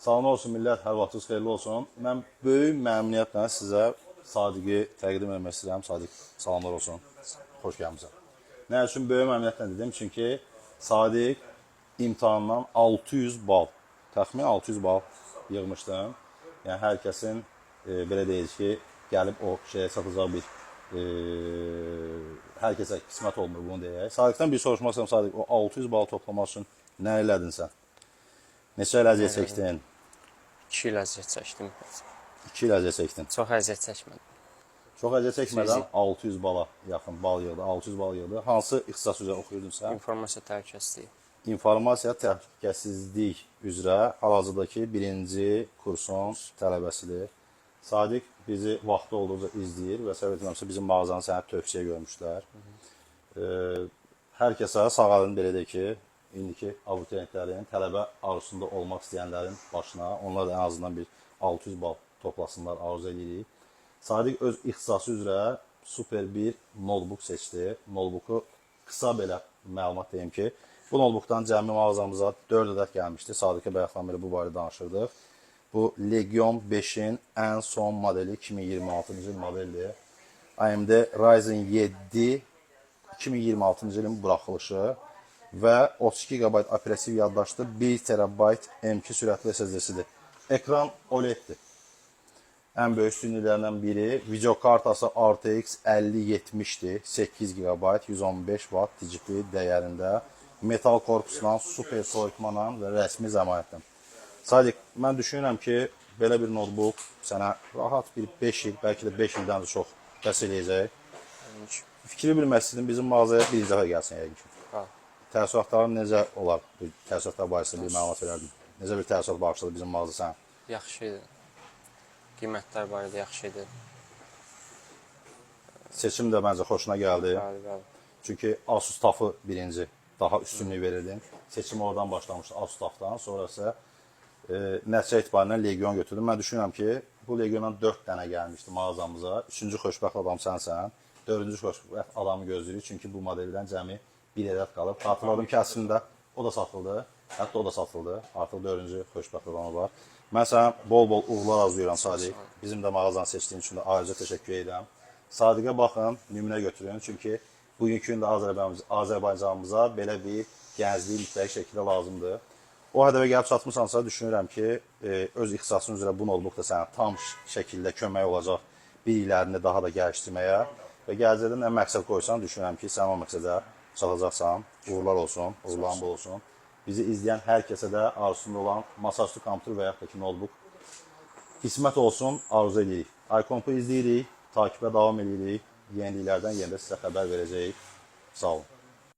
Salam olsun millət, hər vaxtınız xeyirli olsun. Mən böyük məmnuniyyətlə sizə Sadiqi təqdim etmək istəyirəm. Sadiq, salamlar olsun. Xoş gəlmişsən. Nə üçün böyük məmnuniyyətlə dedim? Çünki Sadiq imtahandan 600 bal, təxminən 600 bal yığmışdım. Yəni hər kəsin belə deyək ki, gəlib o şeyə satacaq bir hər kəsə qismət olmur bunu deyək. Sadiqdən bir soruşmaq istəyirəm, Sadiq, o 600 bal toplamaq üçün nə elədin sən? Neçə il əziyyət çəkdin? 2 il əziyyət çəkdim. 2 il əziyyət çəkdin. Çox əziyyət çəkmədim. Çox əziyyət çəkmədən 600 bala yaxın bal yığdı, 600 bal yığdı. Hansı ixtisas üzrə oxuyurdun sən? İnformasiya təhlükəsizliyi. İnformasiya təhlükəsizlik üzrə hal-hazırdakı 1-ci kursun tələbəsidir. Sadiq bizi vaxtı olduqca izləyir və səhv etmirəmsə bizim mağazanı sənə tövsiyə görmüşlər. Hər kəsə sağ əlini belə deyək ki, indiki abituriyentlərin, tələbə arzusunda olmaq istəyənlərin başına, onlar da ən azından bir 600 bal toplasınlar, arzu edirik. Sadiq öz ixtisası üzrə super bir notebook seçdi. Notebooku qısa belə məlumat deyim ki, bu notebookdan cəmi mağazamıza 4 ədəd gəlmişdi. Sadiqə bayaqdan beri bu barədə danışırdıq. Bu Legion 5-in ən son modeli 2026-cı il modeldir. AMD Ryzen 7 2026-cı ilin buraxılışı və 32 GB operativ yaddaşlı 1 TB M2 sürətli SSD-sidir. Ekran OLED-dir. Ən böyük üstünlüklərindən biri video kartası RTX 5070-dir. 8 GB 115 Watt DCP dəyərində metal korpusla, super soyutmanla və rəsmi zəmanətlə. Sadiq, mən düşünürəm ki, belə bir notebook sənə rahat bir 5 il, bəlkə də 5 ildən də çox bəs eləyəcək. Fikri bilmək istədim, bizim mağazaya bir dəfə gəlsin yəqin ki. Təəssüratların necə olar? Təəssüratlar barəsində bir məlumat verərdim. Necə bir təəssürat bağışladı bizim mağaza sənə? Yaxşı idi. Qiymətlər barədə yaxşı idi. Seçim də məncə xoşuna gəldi. Bəli. Çünki Asus TUF-ı birinci daha üstünlük verirdin. Seçim oradan başlamışdı Asus TUF-dan. Sonrası nəticə etibarilə Legion götürdüm. Mən düşünürəm ki, bu Legiondan 4 dənə gəlmişdi mağazamıza. 3-cü xoşbəxt adam sənsən. 4-cü xoşbəxt adamı gözləyirik. Çünki bu modeldən cəmi bir ədəd qalıb. Xatırladım ki, əslində o da satıldı. Hətta o da satıldı. Artıq 4-cü xoşbəxt adamı var. Mən sənə bol-bol uğurlar arzulayıram Sadiq. Bizim də mağazanı seçdiyin üçün də ayrıca təşəkkür edirəm. Sadiqə baxın, nümunə götürün. Çünki bugünkü gündə Azərbaycanımıza belə bir gəncliyi mütləq şəkildə lazımdır. O hədəfə gəlib çatmışsansa düşünürəm ki, öz ixtisasın üzrə bu notebook da sənə tam şəkildə kömək olacaq bir illərini daha da gəlişdirməyə və gələcəkdə nə məqsəd qoysan düşünürəm ki, sən o məqsədə çatacaqsan. Uğurlar olsun, uğurların bol olsun. Bizi izləyən hər kəsə də arzusunda olan masaüstü kompüter və yaxud da ki, notebook qismət olsun, arzu edirik. iCompu izləyirik, takibə davam edirik. Yeniliklərdən yenə də sizə xəbər verəcəyik. Sağ olun.